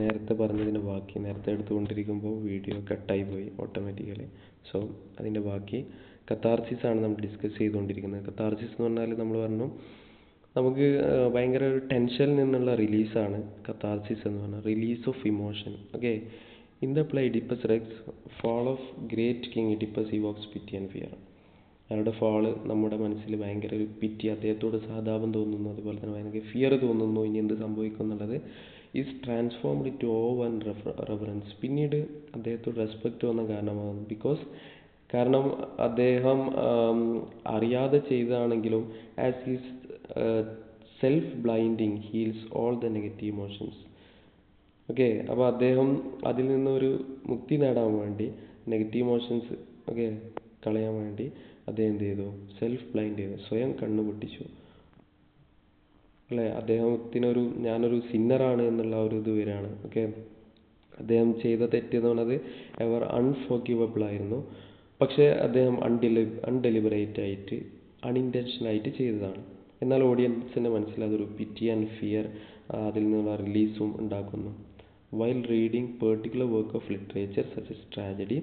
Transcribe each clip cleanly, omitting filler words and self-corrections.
നേരത്തെ പറഞ്ഞതിൻ്റെ ബാക്കി, നേരത്തെ എടുത്തുകൊണ്ടിരിക്കുമ്പോൾ വീഡിയോ കട്ടായി പോയി ഓട്ടോമാറ്റിക്കലി. സോ അതിൻ്റെ ബാക്കി കത്താർസിസ് ആണ് നമ്മൾ ഡിസ്കസ് ചെയ്തുകൊണ്ടിരിക്കുന്നത്. കത്താർസിസ് എന്ന് പറഞ്ഞാൽ നമ്മൾ പറഞ്ഞു നമുക്ക് ഭയങ്കര ഒരു ടെൻഷനിൽ നിന്നുള്ള റിലീസാണ് കത്താർസിസ് എന്ന് പറഞ്ഞാൽ, release of emotion. Okay, in the play Oedipus Rex fall of great king Oedipus evokes pity and fear. അയാളുടെ ഫാള് നമ്മുടെ മനസ്സിൽ ഭയങ്കര ഒരു പിറ്റി, അദ്ദേഹത്തോട് സഹതാപം തോന്നുന്നു, അതുപോലെ തന്നെ ഭയങ്കര ഫിയർ തോന്നുന്നു, ഇനി എന്ത് സംഭവിക്കും എന്നുള്ളത്. Is transformed to awe and reference. പിന്നീട് അദ്ദേഹത്തോട് റെസ്പെക്റ്റ് വന്ന കാരണമാകുന്നു. കാരണം അദ്ദേഹം അറിയാതെ ചെയ്തതാണെങ്കിലും as his self blinding heals all the negative emotions. Okay, അപ്പോൾ അദ്ദേഹം അതിൽ നിന്നൊരു മുക്തി നേടാൻ വേണ്ടി, നെഗറ്റീവ് ഇമോഷൻസ് കളയാൻ വേണ്ടി അദ്ദേഹം എന്ത് ചെയ്തു? സെൽഫ് ബ്ലൈൻഡ് ചെയ്തു, സ്വയം കണ്ണു പൊട്ടിച്ചു അല്ലേ. അദ്ദേഹത്തിനൊരു ഞാനൊരു സിന്നറാണ് എന്നുള്ള ഒരു ഇത് വരികയാണ്. ഓക്കെ, അദ്ദേഹം ചെയ്ത തെറ്റ് എന്ന് പറയുന്നത് എവർ അൺഫോർഗിവബിൾ ആയിരുന്നു. പക്ഷേ അദ്ദേഹം അൺഡെലിബറേറ്റ് ആയിട്ട് അൺഇൻറ്റൻഷനായിട്ട് ചെയ്തതാണ്. എന്നാൽ ഓഡിയൻസിന് മനസ്സിലതൊരു പിറ്റി ആൻഡ് ഫിയർ, അതിൽ നിന്നുള്ള റിലീസും ഉണ്ടാക്കുന്നു. While reading particular work of literature such as tragedy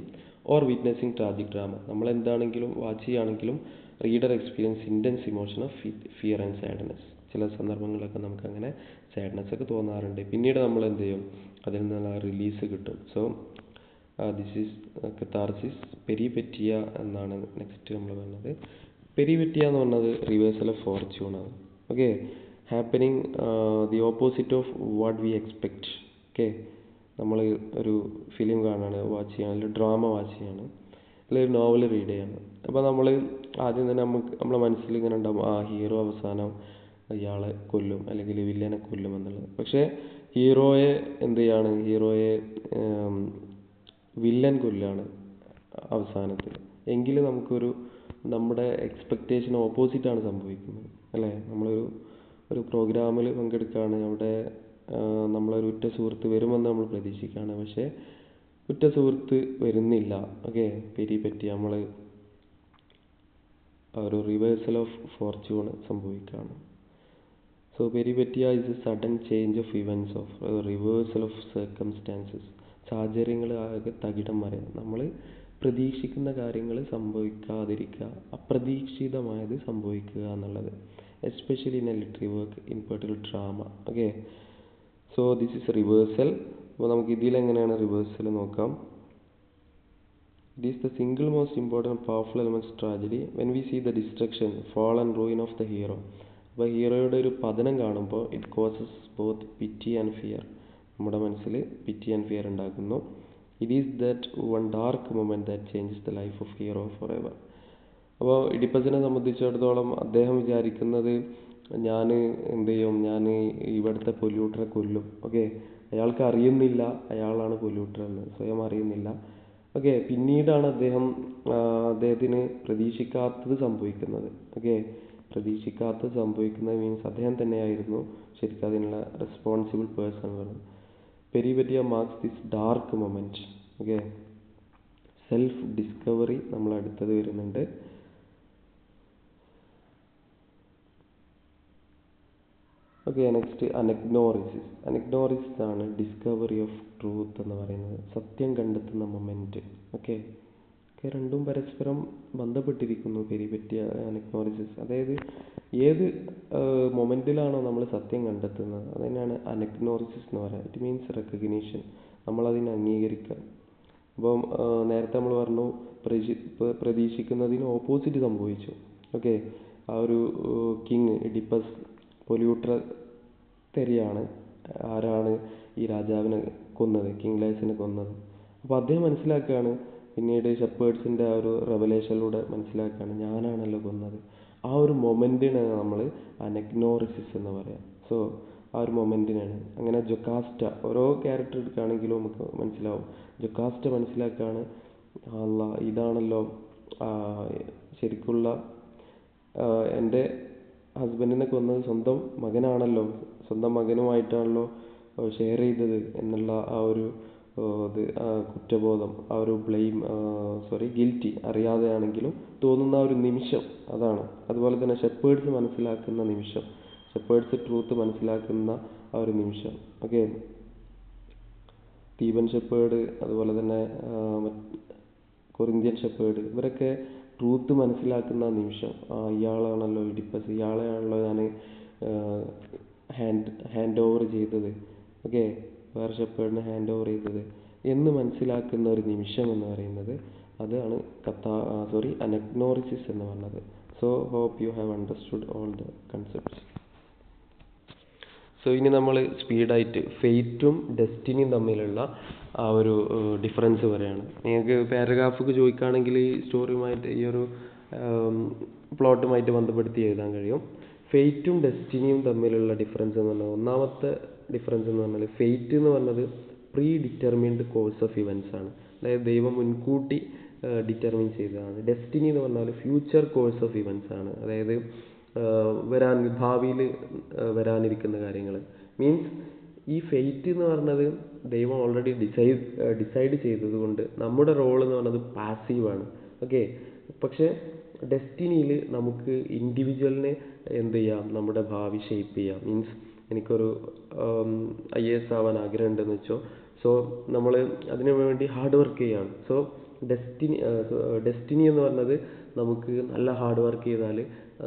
or witnessing tragic drama. നമ്മൾ എന്താണെങ്കിലും വാച്ച് ചെയ്യുകയാണെങ്കിലും reader experience intense emotion of fear and sadness. ചില സന്ദർഭങ്ങളിലൊക്കെ നമുക്കങ്ങനെ സാഡ്നെസ് ഒക്കെ തോന്നാറുണ്ട്. പിന്നീട് നമ്മൾ എന്ത് ചെയ്യും? അതിൽ നിന്ന് റിലീസ് കിട്ടും. So this is catharsis. Peripeteia എന്നാണ് നെക്സ്റ്റ് നമ്മൾ പറഞ്ഞത്. പെരിപെറ്റിയ എന്ന് പറഞ്ഞത് റിവേഴ്സൽ ഓഫ് ഫോർച്യൂണാണ്. Okay, happening the opposite of what we expect. Okay, നമ്മൾ ഒരു ഫിലിം കാണുകയാണ്, വാച്ച് ചെയ്യാണ്, അല്ലെങ്കിൽ ഡ്രാമ വാച്ച് ചെയ്യാണ്, അല്ലെങ്കിൽ നോവൽ റീഡ് ചെയ്യാണ്. അപ്പോൾ നമ്മൾ ആദ്യം തന്നെ നമ്മളെ മനസ്സിൽ ഇങ്ങനെ ഉണ്ടാവും, ആ ഹീറോ അവസാനം ഇയാളെ കൊല്ലും അല്ലെങ്കിൽ വില്ലനെ കൊല്ലും എന്നുള്ളത്. പക്ഷേ ഹീറോയെ എന്ത് ചെയ്യാണ്? ഹീറോയെ വില്ലൻ കൊല്ലാണ് അവസാനത്തിൽ. എങ്കിലും നമ്മുടെ എക്സ്പെക്റ്റേഷൻ ഓപ്പോസിറ്റാണ് സംഭവിക്കുന്നത് അല്ലേ. നമ്മളൊരു പ്രോഗ്രാമിൽ പങ്കെടുക്കുകയാണ്, അവിടെ നമ്മളൊരു ഉറ്റ സുഹൃത്ത് വരുമെന്ന് നമ്മൾ പ്രതീക്ഷിക്കുകയാണ്, പക്ഷേ ഉറ്റ സുഹൃത്ത് വരുന്നില്ല. ഓക്കെ, പെരിപെറ്റി നമ്മൾ ഒരു റിവേഴ്സൽ ഓഫ് ഫോർച്യൂൺ സംഭവിക്കുകയാണ്. So peripeteia is a sudden change of events of reversal of circumstances. സാഹചര്യങ്ങൾ ആകെ തകിടം മറിയുക, നമ്മൾ പ്രതീക്ഷിക്കുന്ന കാര്യങ്ങൾ സംഭവിക്കാതിരിക്കുക, അപ്രതീക്ഷിതമായത് സംഭവിക്കുക എന്നുള്ളത്. Especially in a literary work, in particular drama. Okay, so this is reversal. അപ്പോൾ നമുക്ക് ഇതിലെങ്ങനെയാണ് റിവേഴ്സൽ നോക്കാം. It is the single most important powerful elements tragedy when we see the destruction, fall and ruin of the hero. അപ്പോൾ ഹീറോയുടെ ഒരു പതനം കാണുമ്പോൾ it causes both pity and fear. നമ്മുടെ മനസ്സിൽ പിറ്റി ആൻഡ് ഫിയർ ഉണ്ടാക്കുന്നു. It is that one dark moment that changes the life of hero for ever. അപ്പോൾ ഇഡിപ്പസിനെ സംബന്ധിച്ചിടത്തോളം അദ്ദേഹം വിചാരിക്കുന്നത്, ഞാൻ എന്ത് ചെയ്യും, ഞാൻ ഇവിടുത്തെ പൊല്യൂട്ടറെ കൊല്ലും. ഓക്കെ, അയാൾക്ക് അറിയുന്നില്ല അയാളാണ് പൊല്യൂട്ടർ എന്ന്, സ്വയം അറിയുന്നില്ല. ഓക്കെ, പിന്നീടാണ് അദ്ദേഹത്തിന് പ്രതീക്ഷിക്കാത്തത് സംഭവിക്കുന്നത്. ഓക്കെ, പ്രതീക്ഷിക്കാത്തത് സംഭവിക്കുന്നത് മീൻസ് അദ്ദേഹം തന്നെയായിരുന്നു ശരിക്കും അതിനുള്ള റെസ്പോൺസിബിൾ പേഴ്സൺ എന്ന് പറയുന്നത്. Peripeteia marks this dark moment. Okay, self discovery നമ്മൾ അടുത്തത് വരുന്നുണ്ട്. Okay, next അനഗ്നോറിസിസ്. അനഗ്നോറിസിസ് ആണ് ഡിസ്കവറി ഓഫ് ട്രൂത്ത് എന്ന് പറയുന്നത്, സത്യം കണ്ടെത്തുന്ന മൊമെൻറ്റ്. ഓക്കെ, രണ്ടും പരസ്പരം ബന്ധപ്പെട്ടിരിക്കുന്നു. പെരിപെറ്റിയ അനഗ്നോറിസിസ്, അതായത് ഏത് മൊമെൻറ്റിലാണോ നമ്മൾ സത്യം കണ്ടെത്തുന്നത് അത് തന്നെയാണ് അനഗ്നോറിസിസ് എന്ന് പറയുന്നത്. ഇറ്റ് മീൻസ് റെക്കഗ്നീഷൻ, നമ്മളതിനെ അംഗീകരിക്കുക. അപ്പം നേരത്തെ നമ്മൾ പറഞ്ഞു പ്രതീക്ഷിക്കുന്നതിന് ഓപ്പോസിറ്റ് സംഭവിച്ചു. ഓക്കെ, ആ ഒരു കിങ് ഇഡിപ്പസ് പൊല്യൂട്ടർ തെരയാണ്, ആരാണ് ഈ രാജാവിനെ കൊന്നത്, കിങ് ലൈസിനെ കൊന്നത്. അപ്പോൾ അദ്ദേഹം മനസ്സിലാക്കുകയാണ്, പിന്നീട് ഷെപ്പേർഡ്സിൻ്റെ ആ ഒരു റെവലേഷനിലൂടെ മനസ്സിലാക്കുകയാണ്, ഞാനാണല്ലോ കൊന്നത്. ആ ഒരു മൊമെൻറ്റിനാണ് നമ്മൾ അനഗ്നോറിസിസ് എന്ന് പറയാം. സോ ആ ഒരു മൊമെൻറ്റിനാണ്. അങ്ങനെ ജൊക്കാസ്റ്റ, ഓരോ ക്യാരക്ടർ എടുക്കുകയാണെങ്കിലും നമുക്ക് മനസ്സിലാവും. ജൊക്കാസ്റ്റ മനസ്സിലാക്കുകയാണ്, അല്ല ഇതാണല്ലോ ശരിക്കുള്ള എൻ്റെ ഹസ്ബൻഡിനെ കൊന്നത് സ്വന്തം മകനാണല്ലോ, സ്വന്തം മകനുമായിട്ടാണല്ലോ ഷെയർ ചെയ്തത് എന്നുള്ള ആ ഒരു കുറ്റബോധം, ആ ഒരു ഗിൽറ്റി അറിയാതെയാണെങ്കിലും തോന്നുന്ന ആ ഒരു നിമിഷം അതാണ്. അതുപോലെ തന്നെ ഷെപ്പേർഡ്സ് മനസ്സിലാക്കുന്ന നിമിഷം, ഷെപ്പേർഡ്സ് ട്രൂത്ത് മനസ്സിലാക്കുന്ന ആ ഒരു നിമിഷം. ഓക്കെ, സ്റ്റീവൻ ഷെപ്പേർഡ്, അതുപോലെ തന്നെ കൊറിന്ത്യൻ ഷെപ്പേർഡ്, ഇവരൊക്കെ ട്രൂത്ത് മനസ്സിലാക്കുന്ന നിമിഷം ഇയാളാണല്ലോ ഇഡിപ്പസ്, ഇയാളെയാണല്ലോ ഞാൻ ഹാൻഡ് ഓവർ ചെയ്തത്, ഓക്കെ, വേറെ ഷെപ്പേർഡിനെ ഹാൻഡ് ഓവർ ചെയ്തത് എന്ന് മനസ്സിലാക്കുന്ന ഒരു നിമിഷം എന്ന് പറയുന്നത് അതാണ് അനഗ്നോറിസിസ് എന്ന് പറഞ്ഞത്. So hope you have understood all the concepts. So ഇനി നമ്മൾ സ്പീഡായിട്ട് ഫെയ്റ്റും ഡെസ്റ്റിനിയും തമ്മിലുള്ള ആ ഒരു ഡിഫറൻസ് പറയാണ്. നിങ്ങൾക്ക് പാരഗ്രാഫൊക്കെ ചോദിക്കുകയാണെങ്കിൽ ഈ സ്റ്റോറിയുമായിട്ട് ഈ ഒരു പ്ലോട്ടുമായിട്ട് ബന്ധപ്പെടുത്തി എഴുതാൻ കഴിയും. ഫെയ്റ്റും ഡെസ്റ്റിനിയും തമ്മിലുള്ള ഡിഫറൻസ് എന്ന് പറഞ്ഞാൽ, ഒന്നാമത്തെ ഡിഫറൻസ് എന്ന് പറഞ്ഞാൽ ഫെയ്റ്റ് എന്ന് പറഞ്ഞത് pre determined course of events ആണ്. അതായത് ദൈവം മുൻകൂട്ടി ഡിറ്റർമിൻ ചെയ്തതാണ്. ഡെസ്റ്റിനി എന്ന് പറഞ്ഞാൽ ഫ്യൂച്ചർ കോഴ്സ് ഓഫ് ഇവൻറ്റ്സ് ആണ്. അതായത് ഭാവിയിൽ വരാനിരിക്കുന്ന കാര്യങ്ങൾ. മീൻസ് ഈ ഫെയ്റ്റ് എന്ന് പറഞ്ഞത് ദൈവം ഓൾറെഡി ഡിസൈഡ് ചെയ്തത് കൊണ്ട് നമ്മുടെ റോൾ എന്ന് പറഞ്ഞത് പാസീവാണ്, ഓക്കെ. പക്ഷേ ഡെസ്റ്റിനിയിൽ നമുക്ക് ഇൻഡിവിജ്വലിനെ എന്ത് ചെയ്യാം, നമ്മുടെ ഭാവി ഷേപ്പ് ചെയ്യാം. മീൻസ് എനിക്കൊരു IAS ആവാൻ ആഗ്രഹമുണ്ടെന്ന് വെച്ചോ. സോ നമ്മൾ അതിനു വേണ്ടി ഹാർഡ് വർക്ക് ചെയ്യാണ്. സോ ഡെസ്റ്റിനി എന്ന് പറഞ്ഞത് നമുക്ക് നല്ല ഹാർഡ് വർക്ക് ചെയ്താൽ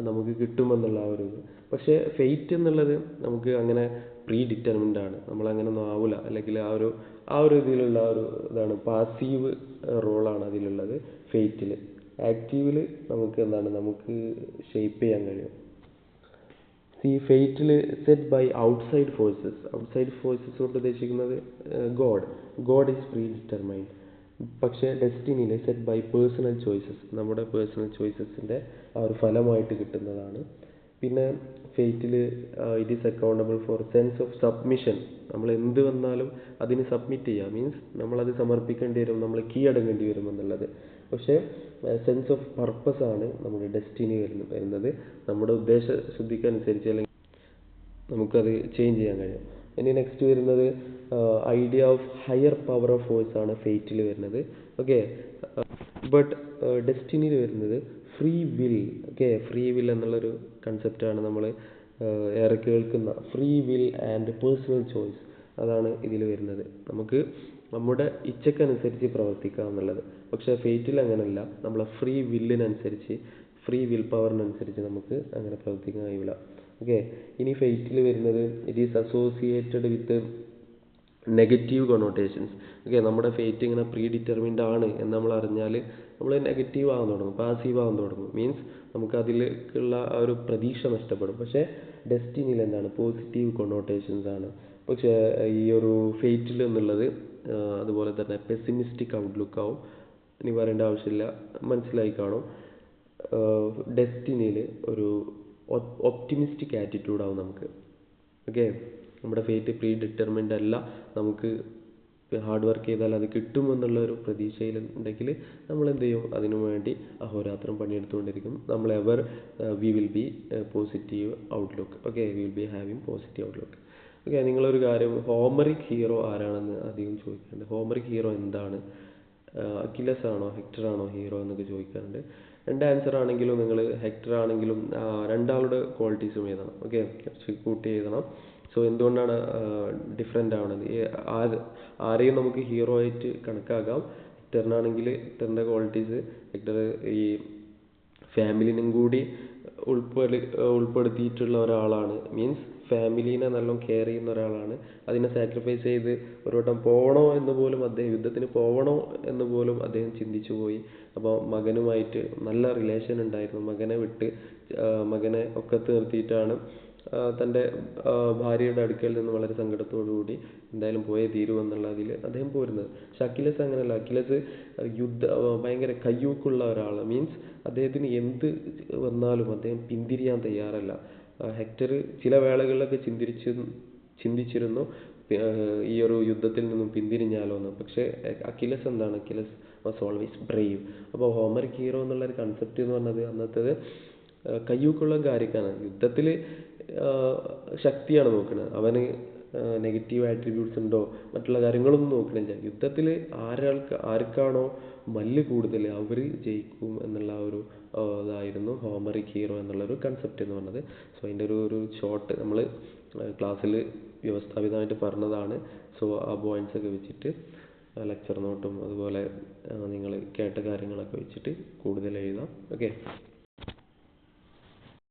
നമുക്ക് കിട്ടുമെന്നുള്ള ആ ഒരു ഇത്. പക്ഷേ ഫെയ്റ്റ് എന്നുള്ളത് നമുക്ക് അങ്ങനെ പ്രീ ഡിറ്റർമിൻഡ് ആണ്, നമ്മളങ്ങനെയൊന്നും ആവില്ല. അല്ലെങ്കിൽ ആ ഒരു ഇതിലുള്ള ഒരു ഇതാണ്, പാസീവ് റോളാണ് അതിലുള്ളത് ഫെയ്റ്റിൽ. ആക്റ്റീവിൽ നമുക്ക് നമുക്ക് ഷേപ്പ് ചെയ്യാൻ കഴിയും. ഈ ഫെയ്റ്റിൽ സെറ്റ് ബൈ ഔട്ട്സൈഡ് ഫോഴ്സസ് കൊണ്ട് ഉദ്ദേശിക്കുന്നത് ഗോഡ് ഈസ് പ്രീ ഡിറ്റർമൈൻഡ്. പക്ഷേ ഡെസ്റ്റിനിയിൽ സെറ്റ് ബൈ പേഴ്സണൽ ചോയ്സസ്, നമ്മുടെ പേഴ്സണൽ ചോയ്സസിൻ്റെ ആ ഒരു ഫലമായിട്ട് കിട്ടുന്നതാണ്. പിന്നെ ഫെയ്റ്റിൽ it is accountable for sense of submission. നമ്മൾ എന്ത് വന്നാലും അതിന് സബ്മിറ്റ് ചെയ്യുക, മീൻസ് നമ്മളത് സമർപ്പിക്കേണ്ടി വരും, നമ്മൾ കീഴടങ്ങേണ്ടി വരും എന്നുള്ളത്. പക്ഷേ സെൻസ് ഓഫ് പർപ്പസ് ആണ് നമ്മുടെ ഡെസ്റ്റിനി വരുന്നത്. നമ്മുടെ ഉദ്ദേശശുദ്ധിക്കനുസരിച്ച് അല്ലെങ്കിൽ നമുക്കത് ചേഞ്ച് ചെയ്യാൻ കഴിയും. ഇനി നെക്സ്റ്റ് വരുന്നത് idea of higher power of force ആണ് ഫെയ്റ്റിൽ വരുന്നത്, ഓക്കെ. ബട്ട് ഡെസ്റ്റിനിയിൽ വരുന്നത് free will, okay. Free will എന്നുള്ളൊരു കൺസെപ്റ്റാണ് നമ്മൾ ഏറെ കേൾക്കുന്ന. Free will and personal choice, അതാണ് ഇതിൽ വരുന്നത്. നമുക്ക് നമ്മുടെ ഇച്ഛക്കനുസരിച്ച് പ്രവർത്തിക്കുക എന്നുള്ളത്. പക്ഷേ ഫെയ്റ്റിൽ അങ്ങനെയല്ല, നമ്മളെ ഫ്രീ വില്ലിനനുസരിച്ച്, ഫ്രീ വിൽ പവറിനനുസരിച്ച് നമുക്ക് അങ്ങനെ പ്രവർത്തിക്കാൻ കഴിയില്ല, ഓക്കെ. ഇനി ഫെയ്റ്റിൽ വരുന്നത് it is associated with negative connotations, okay. നമ്മുടെ ഫെയ്റ്റ് ഇങ്ങനെ പ്രീ ഡിറ്റർമിൻഡ് ആണ് എന്ന് നമ്മൾ അറിഞ്ഞാൽ നമ്മൾ നെഗറ്റീവ് ആകാൻ തുടങ്ങും, പാസീവ് ആകാൻ തുടങ്ങും. മീൻസ് നമുക്ക് അതിലേക്കുള്ള ആ ഒരു പ്രതീക്ഷ നഷ്ടപ്പെടും. പക്ഷേ ഡെസ്റ്റിനിയിൽ എന്താണ്, പോസിറ്റീവ് കൊണോട്ടേഷൻസ് ആണ്. പക്ഷേ ഈ ഒരു ഫെയ്റ്റിൽ എന്നുള്ളത് അതുപോലെ തന്നെ പെസിമിസ്റ്റിക് ഔട്ട്ലുക്ക് ആവും. ഇനി പറയേണ്ട ആവശ്യമില്ല, മനസ്സിലായി കാണും. ഡെസ്റ്റിനിയിൽ ഒരു ഒപ്റ്റിമിസ്റ്റിക് ആറ്റിറ്റ്യൂഡ് ആവും നമുക്ക്, ഓക്കെ. നമ്മുടെ ഫെയ്റ്റ് പ്രീ ഡിറ്റർമിൻഡ് അല്ല, നമുക്ക് ഹാർഡ് വർക്ക് ചെയ്താൽ അത് കിട്ടുമെന്നുള്ള ഒരു പ്രതീക്ഷയിലുണ്ടെങ്കിൽ നമ്മൾ എന്ത് ചെയ്യും, അതിനു വേണ്ടി അഹോരാത്രം പണിയെടുത്തുകൊണ്ടിരിക്കും. നമ്മൾ we will be positive outlook, okay. We will be having positive outlook, okay. നിങ്ങളൊരു കാര്യം, ഹോമറിക് ഹീറോ ആരാണെന്ന് അധികം ചോദിക്കാറുണ്ട്. ഹോമറിക് ഹീറോ എന്താണ്, അക്കിലസ് ആണോ ഹെക്ടർ ആണോ ഹീറോ എന്നൊക്കെ ചോദിക്കാറുണ്ട്. രണ്ട് ആൻസർ ആണെങ്കിലും നിങ്ങൾ ഹെക്ടർ ആണെങ്കിലും രണ്ടാളുടെ ക്വാളിറ്റീസും എഴുതണം, ഓക്കെ. കൂട്ടി എഴുതണം. സോ എന്തുകൊണ്ടാണ് ഡിഫറെൻ്റ് ആവണത്, ആരെയും നമുക്ക് ഹീറോ ആയിട്ട് കണക്കാക്കാം. ഹെക്ടറിനാണെങ്കിൽ ഹെക്ടറിൻ്റെ ക്വാളിറ്റീസ്, ഹെക്ടർ ഈ ഫാമിലിനും കൂടി ഉൾപ്പെടുത്തിയിട്ടുള്ള ഒരാളാണ്. മീൻസ് ഫാമിലീനെ നല്ലോണം കെയർ ചെയ്യുന്ന ഒരാളാണ്. അതിനെ സാക്രിഫൈസ് ചെയ്ത് ഒരു വട്ടം പോകണോ എന്ന് പോലും അദ്ദേഹം, യുദ്ധത്തിന് പോകണോ എന്ന് പോലും അദ്ദേഹം ചിന്തിച്ചു പോയി. അപ്പോൾ മകനുമായിട്ട് നല്ല റിലേഷൻ ഉണ്ടായിരുന്നു. മകനെ ഒക്കത്ത് നിർത്തിയിട്ടാണ് തൻ്റെ ഭാര്യയുടെ അടുക്കൽ നിന്ന് വളരെ സങ്കടത്തോടു കൂടി എന്തായാലും പോയേ തീരുമെന്നുള്ളതിൽ അദ്ദേഹം പോരുന്നത്. പക്ഷെ അക്കിലസ് അങ്ങനെയല്ല. അക്കിലസ് ഭയങ്കര കയ്യൂക്കുള്ള ഒരാളാണ്. മീൻസ് അദ്ദേഹത്തിന് എന്ത് വന്നാലും അദ്ദേഹം പിന്തിരിയാൻ തയ്യാറല്ല. ഹെക്ടർ ചില വേളകളിലൊക്കെ ചിന്തിച്ചിരുന്നു ഈ ഒരു യുദ്ധത്തിൽ നിന്നും പിന്തിരിഞ്ഞാലോ എന്ന്. പക്ഷേ അക്കിലസ് എന്താണ്, അക്കിലസ് വാസ് ഓൾവേസ് ബ്രേവ്. അപ്പോൾ ഹോമറിക് ഹീറോ എന്നുള്ളൊരു കൺസെപ്റ്റ് എന്ന് പറഞ്ഞത് അന്നത്തേത് കയ്യൂക്കുള്ള കാര്യക്കാണ്. യുദ്ധത്തിൽ ശക്തിയാണ് നോക്കുന്നത്, അവന് നെഗറ്റീവ് ആട്രിബ്യൂട്ട്സ് ഉണ്ടോ മറ്റുള്ള കാര്യങ്ങളൊന്നും നോക്കണില്ല. യുദ്ധത്തിൽ ആർക്കാണോ മല്ല് കൂടുതൽ അവർ ജയിക്കും എന്നുള്ള ആ ഒരു ഇതായിരുന്നു ഹോമറിക് ഹീറോ എന്നുള്ളൊരു കൺസെപ്റ്റ് എന്ന് പറഞ്ഞത്. സോ അതിൻ്റെ ഒരു ഷോർട്ട് നമ്മൾ ക്ലാസ്സിൽ വ്യവസ്ഥാപിതമായിട്ട് പറഞ്ഞതാണ്. സോ ആ പോയിന്റ്സ് ഒക്കെ വെച്ചിട്ട് ലെക്ചർ നോട്ടും അതുപോലെ നിങ്ങൾ കേട്ട കാര്യങ്ങളൊക്കെ വെച്ചിട്ട് കൂടുതൽ എഴുതാം. ഓക്കെ.